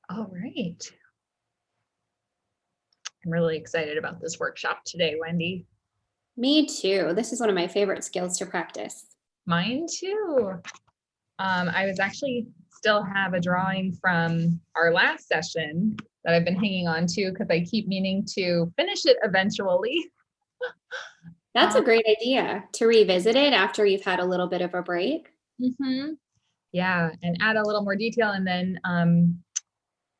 All right. I'm really excited about this workshop today, Wendy. Me too. This is one of my favorite skills to practice. Mine too. I was actually still have a drawing from our last session that I've been hanging on to because I keep meaning to finish it eventually. That's a great idea to revisit it after you've had a little bit of a break. Yeah, and add a little more detail and then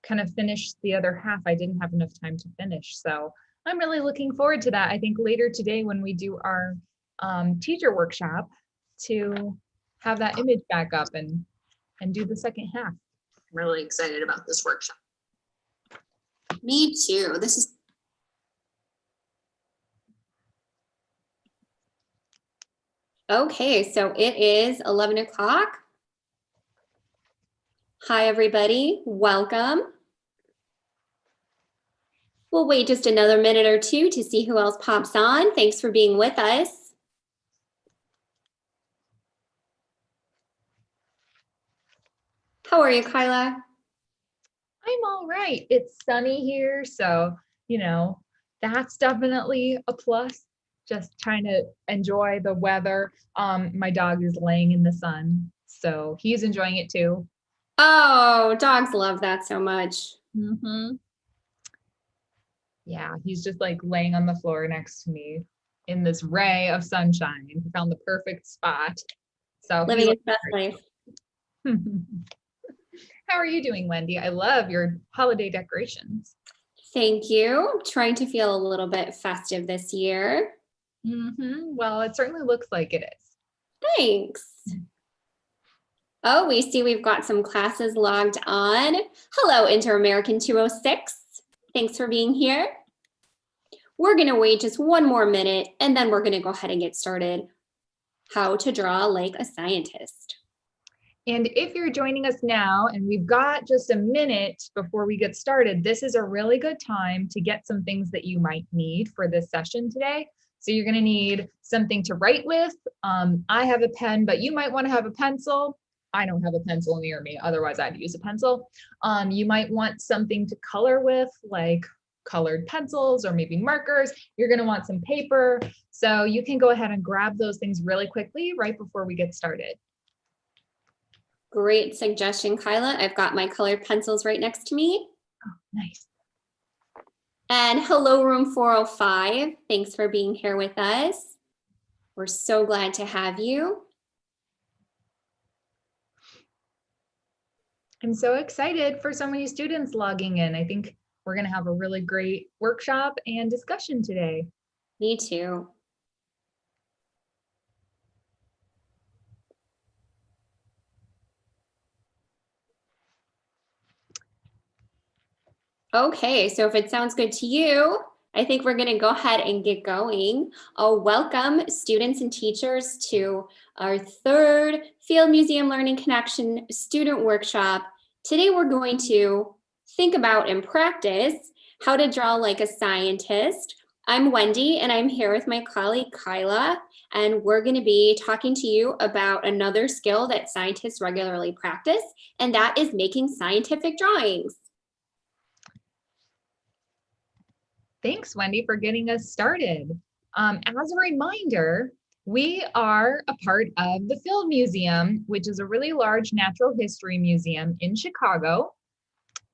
kind of finish the other half. I didn't have enough time to finish. So I'm really looking forward to that. I think later today when we do our teacher workshop to have that image back up and do the second half. I'm really excited about this workshop. Me too. Okay, so it is 11 o'clock. Hi, everybody. Welcome. We'll wait just another minute or two to see who else pops on. Thanks for being with us. How are you, Kyla? I'm all right. It's sunny here, so, you know, that's definitely a plus. Just trying to enjoy the weather. My dog is laying in the sun, so he's enjoying it too. Oh, dogs love that so much. Yeah, he's just like laying on the floor next to me in this ray of sunshine. He found the perfect spot. So living his best life. How are you doing, Wendy? I love your holiday decorations. Thank you. Trying to feel a little bit festive this year. Well, it certainly looks like it is. Thanks. Oh, we see we've got some classes logged on. Hello, Inter-American 206. Thanks for being here. We're going to wait just one more minute, and then we're going to go ahead and get started. How to draw like a scientist. And if you're joining us now and we've got just a minute before we get started, this is a really good time to get some things that you might need for this session today. So you're going to need something to write with. I have a pen, but you might want to have a pencil. I don't have a pencil near me, otherwise I'd use a pencil. You might want something to color with, like colored pencils or maybe markers. You're going to want some paper. So you can go ahead and grab those things really quickly right before we get started. Great suggestion, Kyla. I've got my colored pencils right next to me. Oh, nice. And hello, room 405. Thanks for being here with us. We're so glad to have you. I'm so excited for so many students logging in. I think we're going to have a really great workshop and discussion today. Me too. Okay, so if it sounds good to you, I think we're going to go ahead and get going. Welcome students and teachers to our third Field Museum Learning Connection student workshop. Today we're going to think about and practice how to draw like a scientist. I'm Wendy and I'm here with my colleague Kyla, and we're going to be talking to you about another skill that scientists regularly practice, and that is making scientific drawings. Thanks, Wendy, for getting us started. As a reminder, we are a part of the Field Museum, which is a really large natural history museum in Chicago.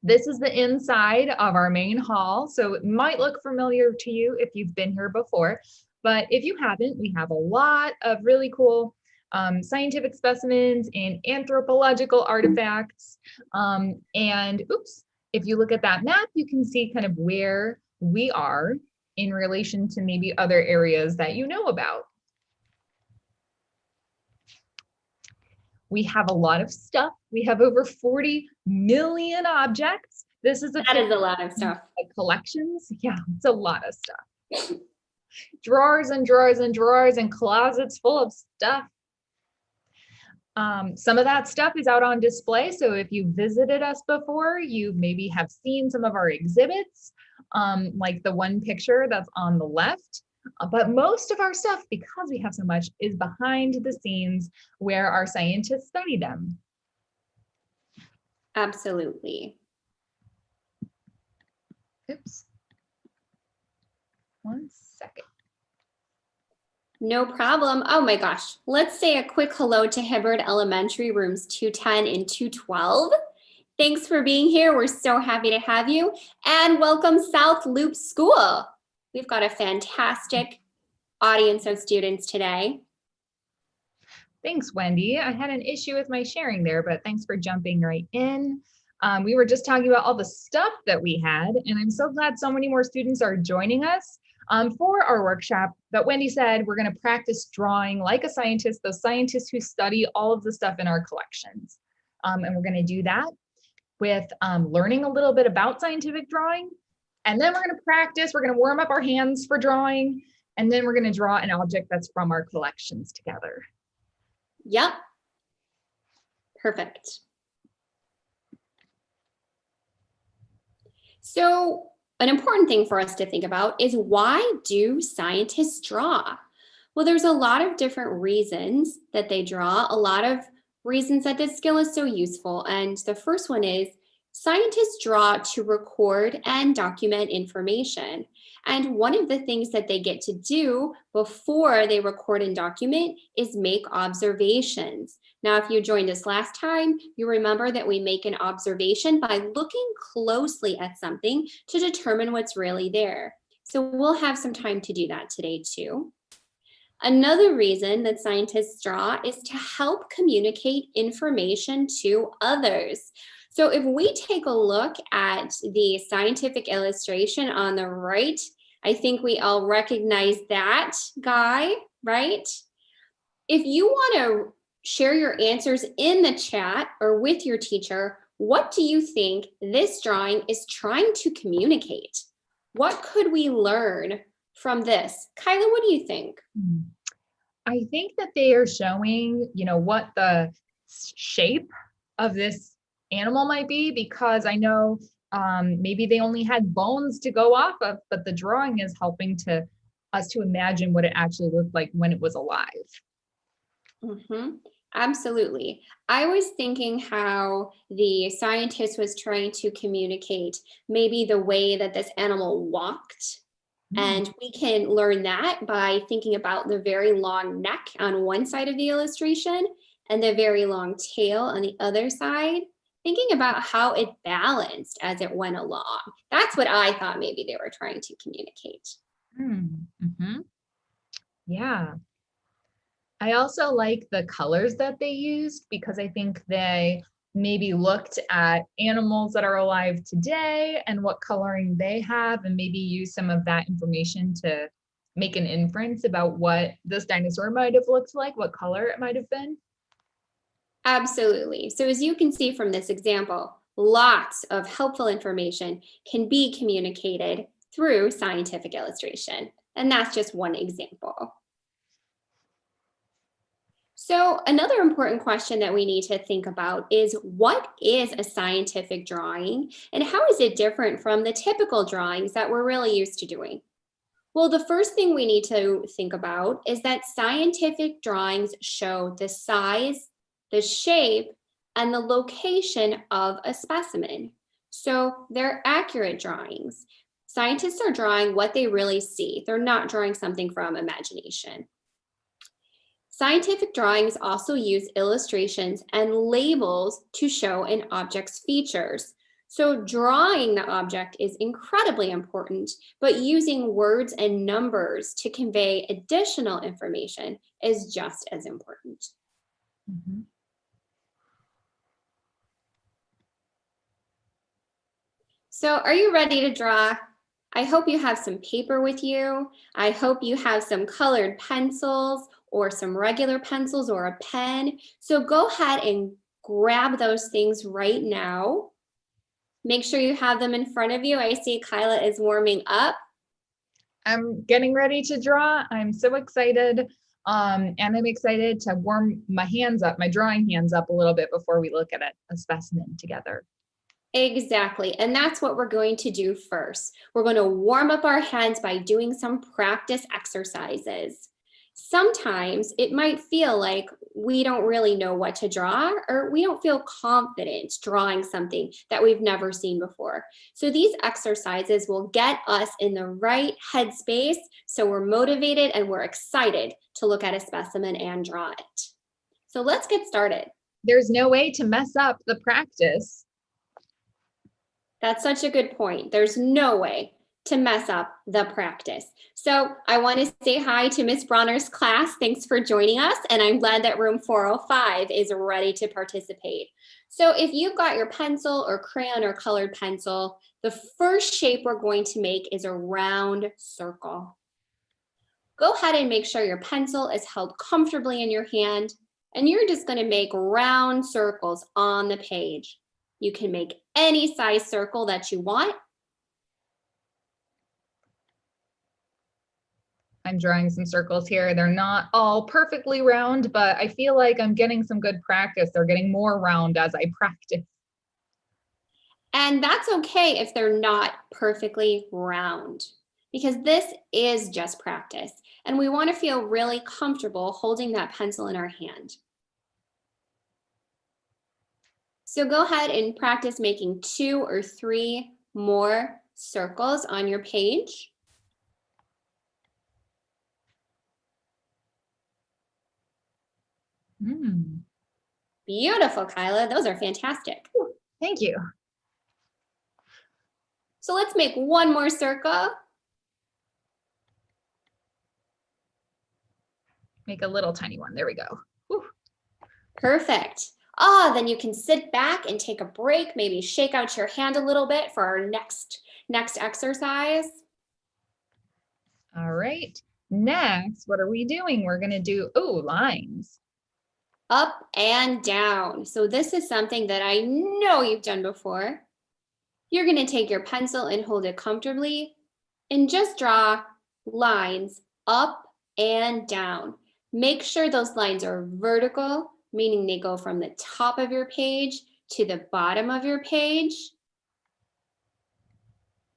This is the inside of our main hall, so it might look familiar to you if you've been here before, but if you haven't, we have a lot of really cool scientific specimens and anthropological artifacts. If you look at that map, you can see kind of where we are in relation to maybe other areas that you know about. We have a lot of stuff. We have over 40 million objects. That is a lot of stuff. Collections. Yeah, it's a lot of stuff. Drawers and drawers and drawers and closets full of stuff. Some of that stuff is out on display. So if you visited us before, you maybe have seen some of our exhibits, like the one picture that's on the left. But most of our stuff, because we have so much, is behind the scenes where our scientists study them. Absolutely. Oops. 1 second. No problem. Oh my gosh. Let's say a quick hello to Hibbard Elementary rooms 210 and 212. Thanks for being here. We're so happy to have you. And welcome South Loop School. We've got a fantastic audience of students today. Thanks, Wendy. I had an issue with my sharing there, but thanks for jumping right in. We were just talking about all the stuff that we had, and I'm so glad so many more students are joining us for our workshop. But Wendy said we're going to practice drawing like a scientist, those scientists who study all of the stuff in our collections. And we're going to do that with learning a little bit about scientific drawing. And then we're going to practice. We're going to warm up our hands for drawing. And then we're going to draw an object that's from our collections together. Yep. Perfect. So an important thing for us to think about is, why do scientists draw? Well, there's a lot of different reasons that they draw, a lot of reasons that this skill is so useful. And the first one is, scientists draw to record and document information. And one of the things that they get to do before they record and document is make observations. Now, if you joined us last time, you remember that we make an observation by looking closely at something to determine what's really there. So we'll have some time to do that today too. Another reason that scientists draw is to help communicate information to others. So if we take a look at the scientific illustration on the right, I think we all recognize that guy, right? If you want to share your answers in the chat or with your teacher, what do you think this drawing is trying to communicate? What could we learn from this? Kyla, what do you think? I think that they are showing, what the shape of this animal might be, because I know maybe they only had bones to go off of, but the drawing is helping us to imagine what it actually looked like when it was alive. Absolutely. I was thinking how the scientist was trying to communicate maybe the way that this animal walked. And we can learn that by thinking about the very long neck on one side of the illustration and the very long tail on the other side, thinking about how it balanced as it went along. That's what I thought maybe they were trying to communicate. Yeah. I also like the colors that they used, because I think they maybe looked at animals that are alive today and what coloring they have, and maybe use some of that information to make an inference about what this dinosaur might have looked like, what color it might have been. Absolutely. So as you can see from this example, lots of helpful information can be communicated through scientific illustration. And that's just one example. So another important question that we need to think about is, what is a scientific drawing and how is it different from the typical drawings that we're really used to doing? Well, the first thing we need to think about is that scientific drawings show the size, the shape, and the location of a specimen. So they're accurate drawings. Scientists are drawing what they really see. They're not drawing something from imagination. Scientific drawings also use illustrations and labels to show an object's features. So drawing the object is incredibly important, but using words and numbers to convey additional information is just as important. So are you ready to draw? I hope you have some paper with you. I hope you have some colored pencils or some regular pencils or a pen. So go ahead and grab those things right now. Make sure you have them in front of you. I see Kyla is warming up. I'm getting ready to draw. I'm so excited. And I'm excited to warm my hands up, my drawing hands up a little bit before we look at a specimen together. Exactly. And that's what we're going to do first. We're going to warm up our hands by doing some practice exercises. Sometimes it might feel like we don't really know what to draw, or we don't feel confident drawing something that we've never seen before. So these exercises will get us in the right headspace so we're motivated and we're excited to look at a specimen and draw it. So let's get started. There's no way to mess up the practice. That's such a good point. There's no way to mess up the practice. So I want to say hi to Miss Bronner's class. Thanks for joining us. And I'm glad that room 405 is ready to participate. So if you've got your pencil or crayon or colored pencil, the first shape we're going to make is a round circle. Go ahead and make sure your pencil is held comfortably in your hand, and you're just going to make round circles on the page. You can make any size circle that you want. I'm drawing some circles here. They're not all perfectly round, but I feel like I'm getting some good practice. They're getting more round as I practice. And that's okay if they're not perfectly round, because this is just practice. And we want to feel really comfortable holding that pencil in our hand. So go ahead and practice making 2 or 3 more circles on your page. Beautiful, Kyla. Those are fantastic. Thank you. So let's make one more circle. Make a little tiny one. There we go. Whew. Perfect. Then you can sit back and take a break, maybe shake out your hand a little bit for our next exercise. All right. Next, what are we doing? We're going to do, lines. Up and down. So this is something that I know you've done before. You're going to take your pencil and hold it comfortably and just draw lines up and down. Make sure those lines are vertical, meaning they go from the top of your page to the bottom of your page.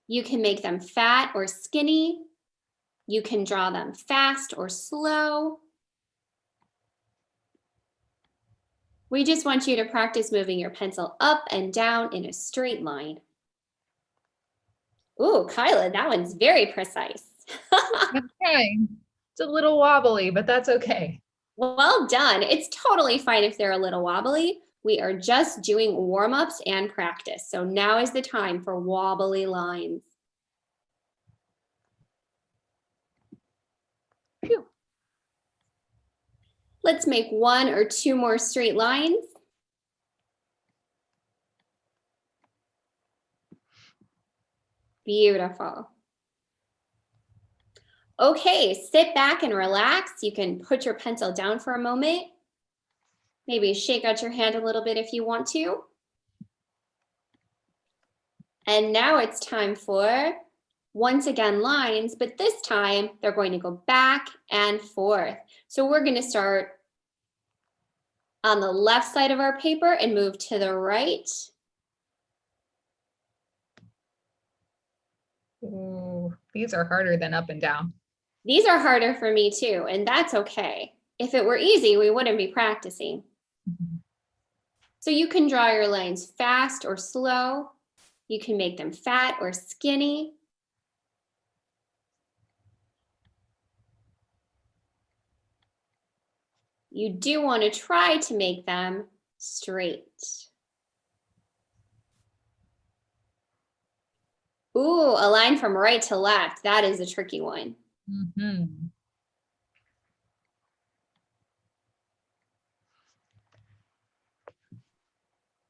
You can make them fat or skinny. You can draw them fast or slow. We just want you to practice moving your pencil up and down in a straight line. Ooh, Kyla, that one's very precise. Okay. It's a little wobbly, but that's okay. Well done. It's totally fine if they're a little wobbly. We are just doing warm-ups and practice. So now is the time for wobbly lines. Phew. Let's make 1 or 2 more straight lines. Beautiful. Okay, sit back and relax. You can put your pencil down for a moment. Maybe shake out your hand a little bit if you want to. And now it's time for, once again, lines, but this time they're going to go back and forth. So we're going to start on the left side of our paper and move to the right. Ooh, these are harder than up and down. These are harder for me too, and that's okay. If it were easy, we wouldn't be practicing. So you can draw your lines fast or slow. You can make them fat or skinny. You do want to try to make them straight. Ooh, a line from right to left. That is a tricky one.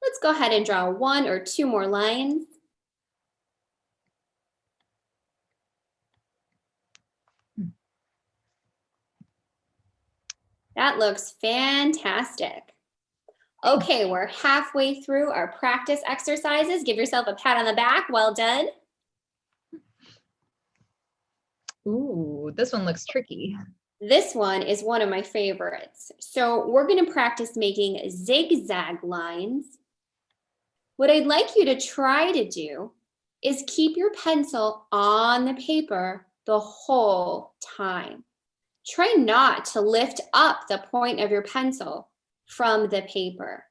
Let's go ahead and draw 1 or 2 more lines. That looks fantastic. Okay, we're halfway through our practice exercises. Give yourself a pat on the back. Well done. Ooh, this one looks tricky. This one is one of my favorites. So we're going to practice making zigzag lines. What I'd like you to try to do is keep your pencil on the paper the whole time. Try not to lift up the point of your pencil from the paper.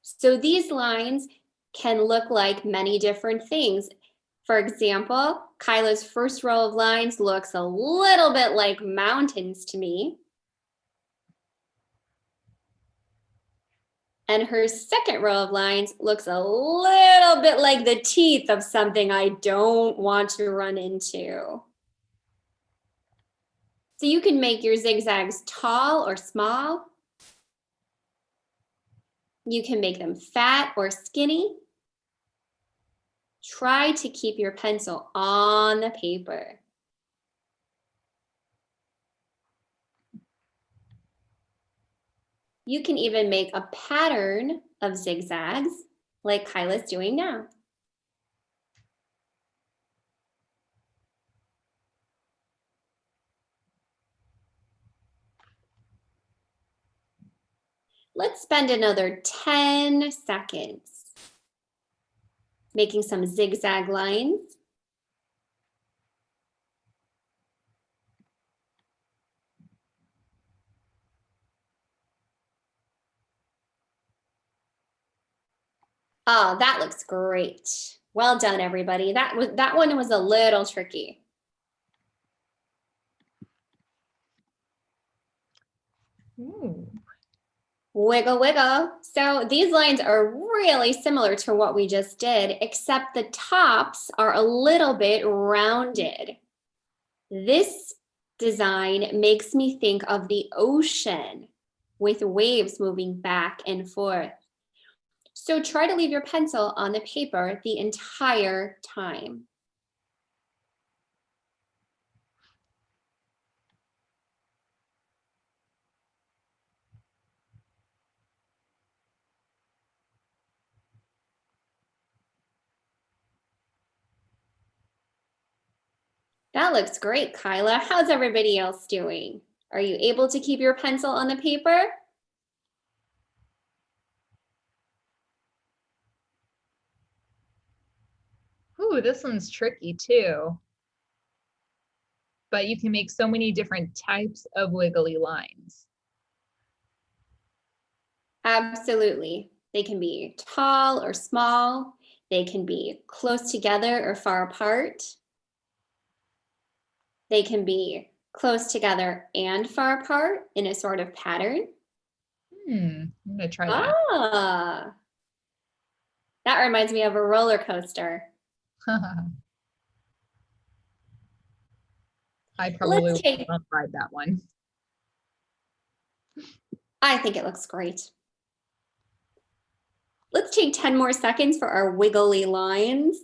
So these lines can look like many different things. For example, Kyla's first row of lines looks a little bit like mountains to me. And her second row of lines looks a little bit like the teeth of something I don't want to run into. So you can make your zigzags tall or small. You can make them fat or skinny. Try to keep your pencil on the paper. You can even make a pattern of zigzags like Kyla's doing now. Let's spend another 10 seconds making some zigzag lines. Oh, that looks great. Well done, everybody. That one was a little tricky. Ooh. Wiggle, wiggle. So these lines are really similar to what we just did, except the tops are a little bit rounded. This design makes me think of the ocean with waves moving back and forth. So try to leave your pencil on the paper the entire time. That looks great, Kyla. How's everybody else doing? Are you able to keep your pencil on the paper? Ooh, this one's tricky too. But you can make so many different types of wiggly lines. Absolutely. They can be tall or small. They can be close together or far apart. They can be close together and far apart in a sort of pattern. I'm gonna try that. Ah, that reminds me of a roller coaster. I probably won't ride that one. I think it looks great. Let's take 10 more seconds for our wiggly lines.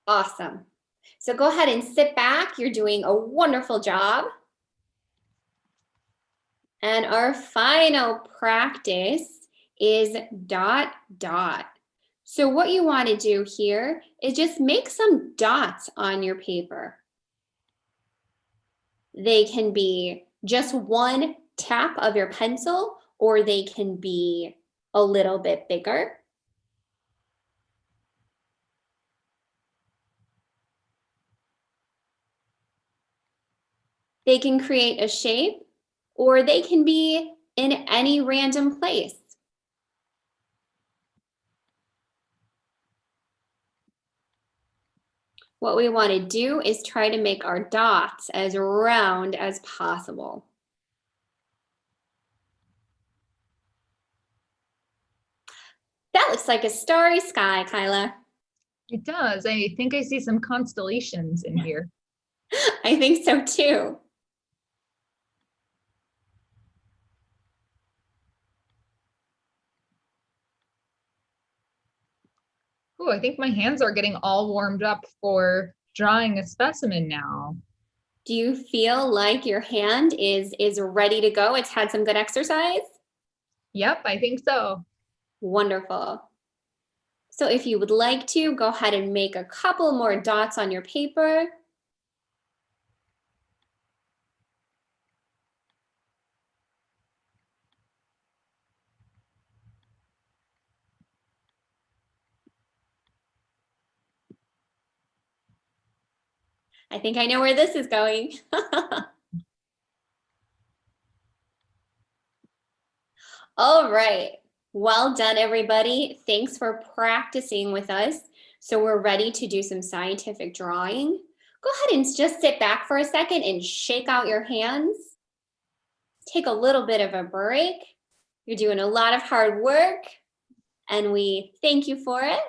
Awesome. So go ahead and sit back. You're doing a wonderful job. And our final practice is dot, dot. So what you want to do here is just make some dots on your paper. They can be just one tap of your pencil, or they can be a little bit bigger. They can create a shape, or they can be in any random place. What we want to do is try to make our dots as round as possible. That looks like a starry sky, Kyla. It does. I think I see some constellations in here. I think so too. Oh, I think my hands are getting all warmed up for drawing a specimen now. Do you feel like your hand is ready to go? It's had some good exercise? Yep, I think so. Wonderful. So if you would like to, go ahead and make a couple more dots on your paper. I think I know where this is going. All right. Well done, everybody. Thanks for practicing with us. So we're ready to do some scientific drawing. Go ahead and just sit back for a second and shake out your hands. Take a little bit of a break. You're doing a lot of hard work, and we thank you for it.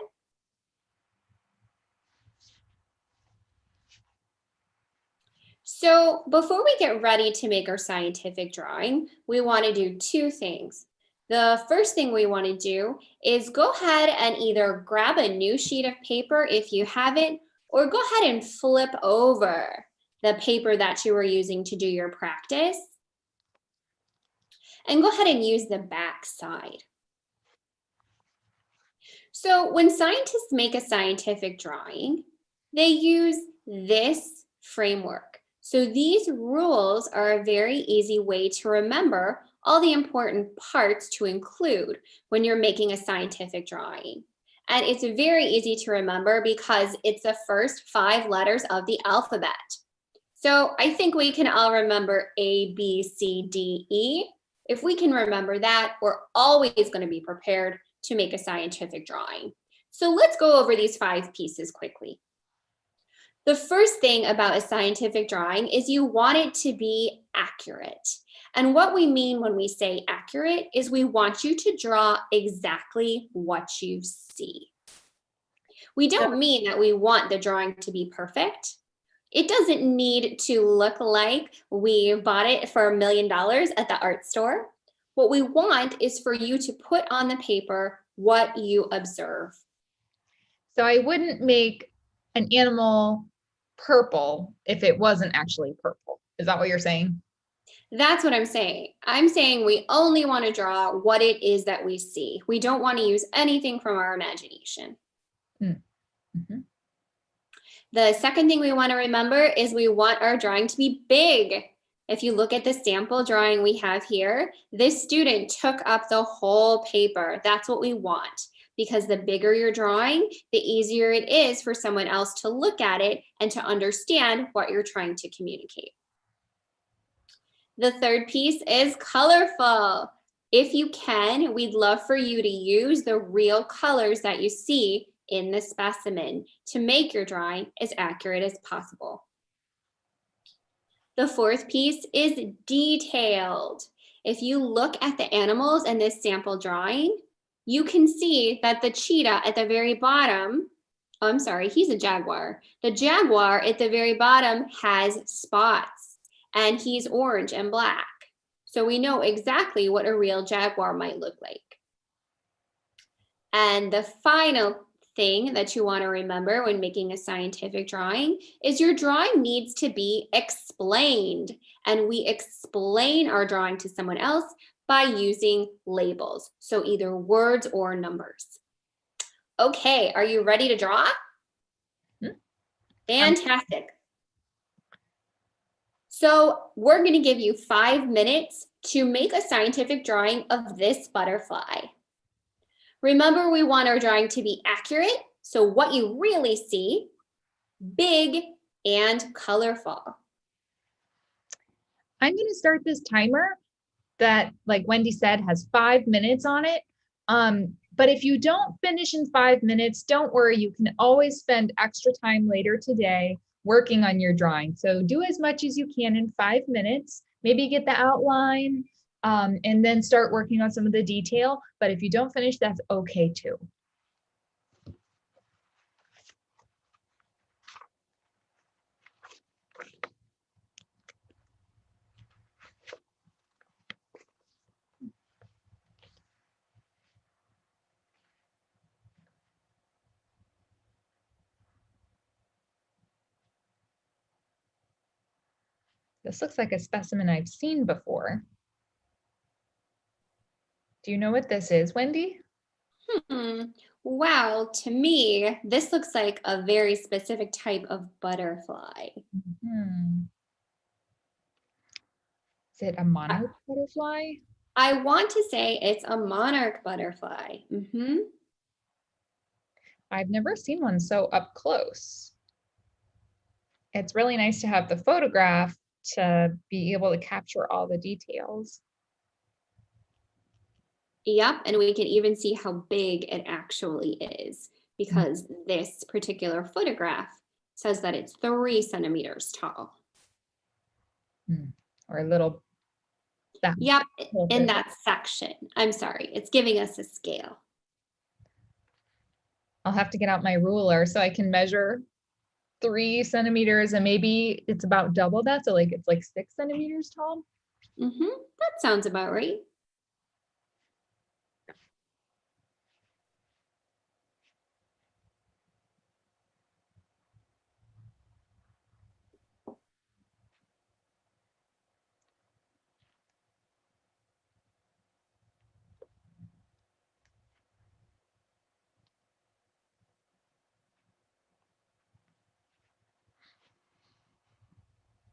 So before we get ready to make our scientific drawing, we want to do two things. The first thing we want to do is go ahead and either grab a new sheet of paper if you have it, or go ahead and flip over the paper that you were using to do your practice. And go ahead and use the back side. So when scientists make a scientific drawing, they use this framework. So these rules are a very easy way to remember all the important parts to include when you're making a scientific drawing. And it's very easy to remember because it's the first 5 letters of the alphabet. So I think we can all remember A, B, C, D, E. If we can remember that, we're always going to be prepared to make a scientific drawing. So let's go over these 5 pieces quickly. The first thing about a scientific drawing is you want it to be accurate. And what we mean when we say accurate is we want you to draw exactly what you see. We don't mean that we want the drawing to be perfect. It doesn't need to look like we bought it for $1 million at the art store. What we want is for you to put on the paper what you observe. So I wouldn't make an animal purple if it wasn't actually purple. Is that what you're saying? That's what I'm saying. I'm saying we only want to draw what it is that we see. We don't want to use anything from our imagination. Mm-hmm. The second thing we want to remember is we want our drawing to be big. If you look at the sample drawing we have here, this student took up the whole paper. That's what we want, because the bigger your drawing, the easier it is for someone else to look at it and to understand what you're trying to communicate. The third piece is colorful. If you can, we'd love for you to use the real colors that you see in the specimen to make your drawing as accurate as possible. The fourth piece is detailed. If you look at the animals in this sample drawing, you can see that the cheetah at the very bottom, oh, I'm sorry, he's a jaguar. The jaguar at the very bottom has spots, and he's orange and black. So we know exactly what a real jaguar might look like. And the final thing that you want to remember when making a scientific drawing is your drawing needs to be explained. And we explain our drawing to someone else by using labels. So either words or numbers. Okay, are you ready to draw? Fantastic. So we're going to give you 5 minutes to make a scientific drawing of this butterfly. Remember, we want our drawing to be accurate, so what you really see, big and colorful. I'm going to start this timer that, like Wendy said, has 5 minutes on it. But if you don't finish in 5 minutes, don't worry, you can always spend extra time later today working on your drawing. So do as much as you can in 5 minutes, maybe get the outline, and then start working on some of the detail. But if you don't finish, that's okay too. This looks like a specimen I've seen before. Do you know what this is, Wendy? Wow, to me, this looks like a very specific type of butterfly. Is it a monarch butterfly? I want to say it's a monarch butterfly. I've never seen one so up close. It's really nice to have the photograph to be able to capture all the details. Yep, and we can even see how big it actually is because this particular photograph says that it's 3 centimeters tall. Or a little. Yep, in that section. I'm sorry, it's giving us a scale. I'll have to get out my ruler so I can measure 3 centimeters, and maybe it's about double that. So like it's like 6 centimeters tall. That sounds about right.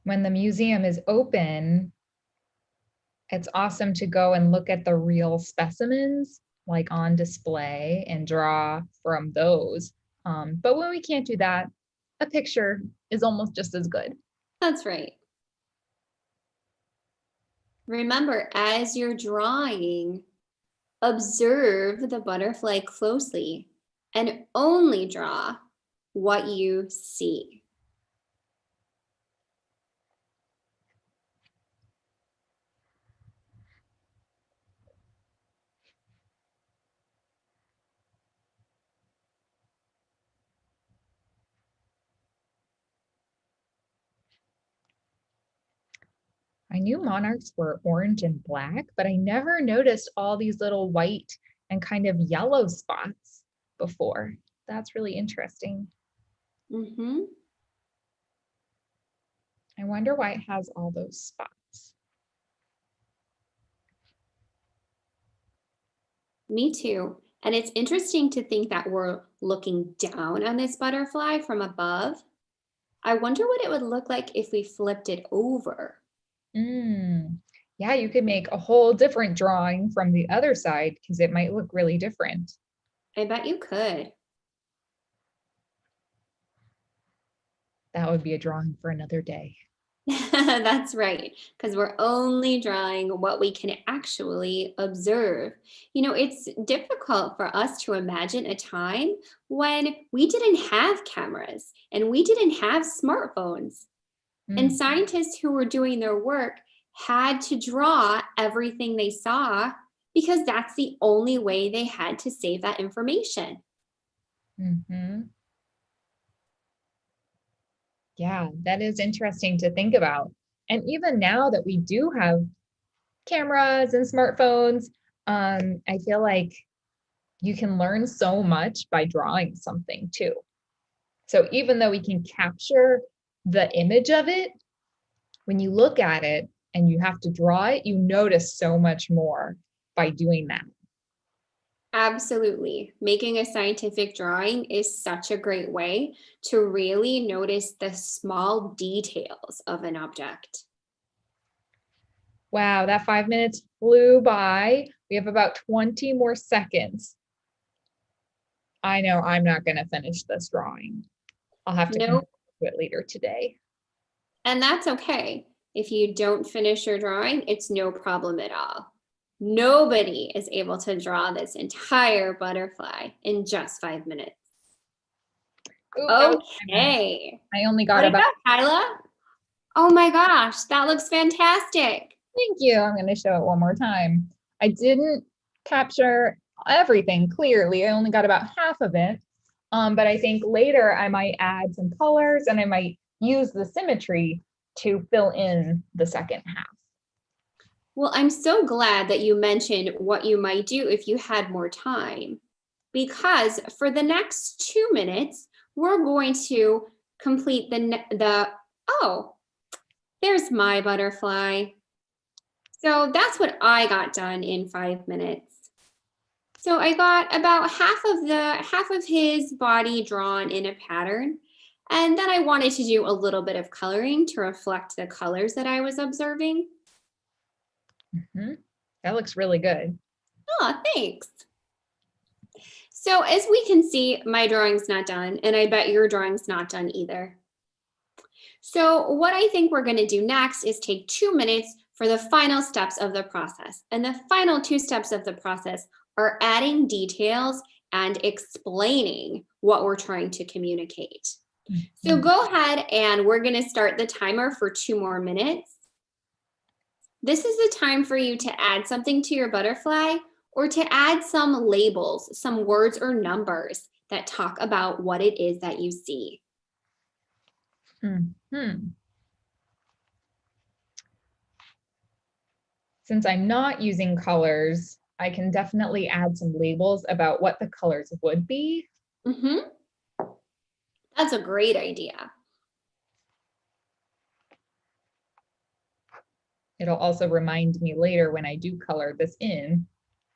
When the museum is open, it's awesome to go and look at the real specimens like on display and draw from those. But when we can't do that, a picture is almost just as good. That's right. Remember, as you're drawing, observe the butterfly closely and only draw what you see. I knew monarchs were orange and black, but I never noticed all these little white and kind of yellow spots before. That's really interesting. I wonder why it has all those spots. Me too. And it's interesting to think that we're looking down on this butterfly from above. I wonder what it would look like if we flipped it over. Yeah, you could make a whole different drawing from the other side because it might look really different. I bet you could. That would be a drawing for another day. That's right, because we're only drawing what we can actually observe. You know, it's difficult for us to imagine a time when we didn't have cameras and we didn't have smartphones. And scientists who were doing their work had to draw everything they saw because that's the only way they had to save that information. Yeah, that is interesting to think about. And even now that we do have cameras and smartphones, I feel like you can learn so much by drawing something too. So even though we can capture the image of it, when you look at it and you have to draw it, you notice so much more by doing that. Absolutely. Making a scientific drawing is such a great way to really notice the small details of an object. Wow, that 5 minutes flew by. We have about 20 more seconds. I know I'm not going to finish this drawing. I'll have to come to it later today. And that's okay. If you don't finish your drawing, it's no problem at all. Nobody is able to draw this entire butterfly in just 5 minutes. Okay. I only got about. Kyla? Oh my gosh, that looks fantastic. Thank you. I'm going to show it one more time. I didn't capture everything clearly. I only got about half of it. But I think later I might add some colors and I might use the symmetry to fill in the second half. Well, I'm so glad that you mentioned what you might do if you had more time, because for the next 2 minutes, we're going to complete oh, there's my butterfly. So that's what I got done in 5 minutes. So I got about half of his body drawn in a pattern. And then I wanted to do a little bit of coloring to reflect the colors that I was observing. That looks really good. Oh, thanks. So as we can see, my drawing's not done, and I bet your drawing's not done either. So what I think we're going to do next is take 2 minutes for the final steps of the process. And the final 2 steps of the process are adding details and explaining what we're trying to communicate. So go ahead and we're going to start the timer for 2 more minutes. This is the time for you to add something to your butterfly or to add some labels, some words or numbers that talk about what it is that you see. Since I'm not using colors, I can definitely add some labels about what the colors would be. That's a great idea. It'll also remind me later when I do color this in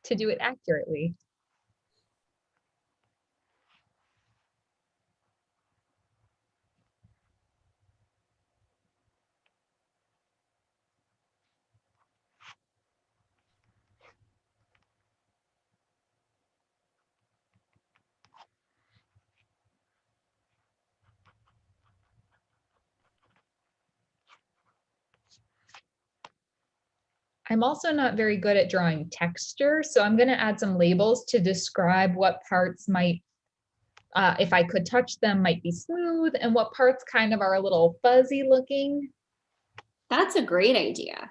to do it accurately. I'm also not very good at drawing texture, so I'm going to add some labels to describe what parts might, if I could touch them, might be smooth, and what parts kind of are a little fuzzy looking. That's a great idea.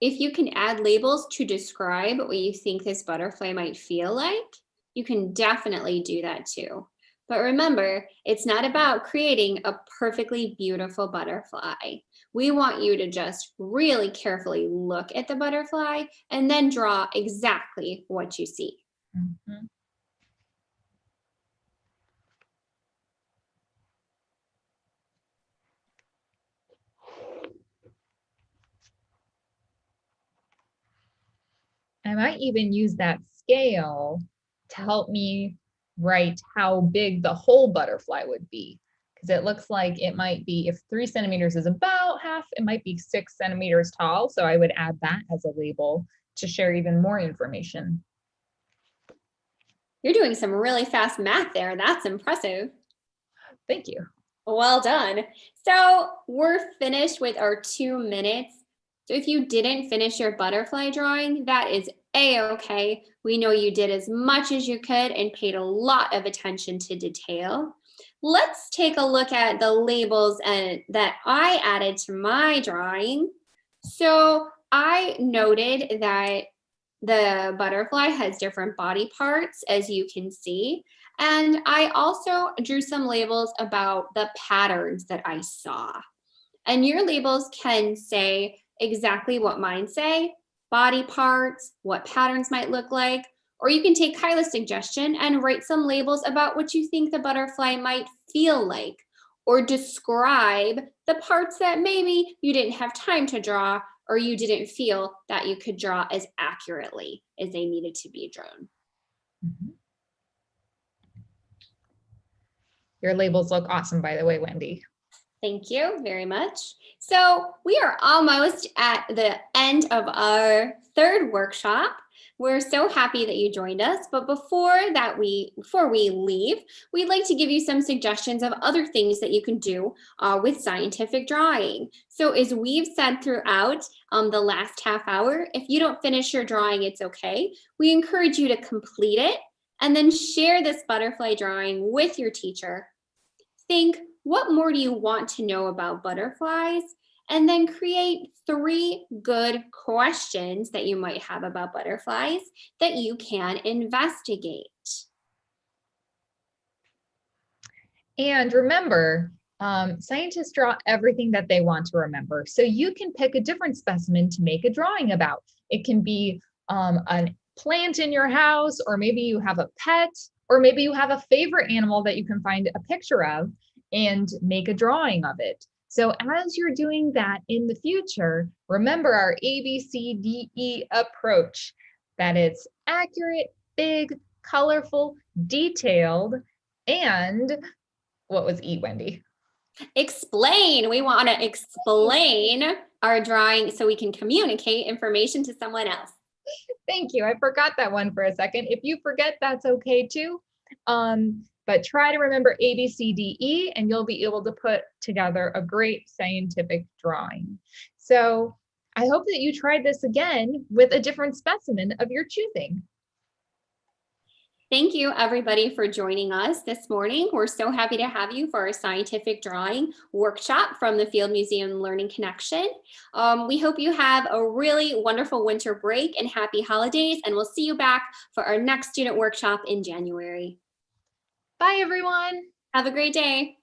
If you can add labels to describe what you think this butterfly might feel like, you can definitely do that too. But remember, it's not about creating a perfectly beautiful butterfly. We want you to just really carefully look at the butterfly and then draw exactly what you see. I might even use that scale to help me write how big the whole butterfly would be. Because it looks like it might be, if 3 centimeters is about half, it might be 6 centimeters tall. So I would add that as a label to share even more information. You're doing some really fast math there. That's impressive. Thank you. Well done. So we're finished with our 2 minutes. So if you didn't finish your butterfly drawing, that is a-okay. We know you did as much as you could and paid a lot of attention to detail. Let's take a look at the labels that I added to my drawing. So I noted that the butterfly has different body parts, as you can see. And I also drew some labels about the patterns that I saw. And your labels can say exactly what mine say, body parts, what patterns might look like, or you can take Kyla's suggestion and write some labels about what you think the butterfly might feel like, or describe the parts that maybe you didn't have time to draw or you didn't feel that you could draw as accurately as they needed to be drawn. Your labels look awesome, by the way, Wendy. Thank you very much. So we are almost at the end of our 3rd workshop. We're so happy that you joined us, but before we leave, we'd like to give you some suggestions of other things that you can do with scientific drawing. So as we've said throughout the last half hour, if you don't finish your drawing, it's okay. We encourage you to complete it and then share this butterfly drawing with your teacher. Think, what more do you want to know about butterflies? And then create 3 good questions that you might have about butterflies that you can investigate. And remember, scientists draw everything that they want to remember. So you can pick a different specimen to make a drawing about. It can be a plant in your house, or maybe you have a pet, or maybe you have a favorite animal that you can find a picture of and make a drawing of it. So as you're doing that in the future, remember our ABCDE approach, that it's accurate, big, colorful, detailed, and what was E, Wendy? Explain. We want to explain our drawing so we can communicate information to someone else. Thank you. I forgot that one for a second. If you forget, that's okay too. but try to remember A, B, C, D, E, and you'll be able to put together a great scientific drawing. So I hope that you tried this again with a different specimen of your choosing. Thank you, everybody, for joining us this morning. We're so happy to have you for our scientific drawing workshop from the Field Museum Learning Connection. We hope you have a really wonderful winter break and happy holidays, and we'll see you back for our next student workshop in January. Bye, everyone. Have a great day.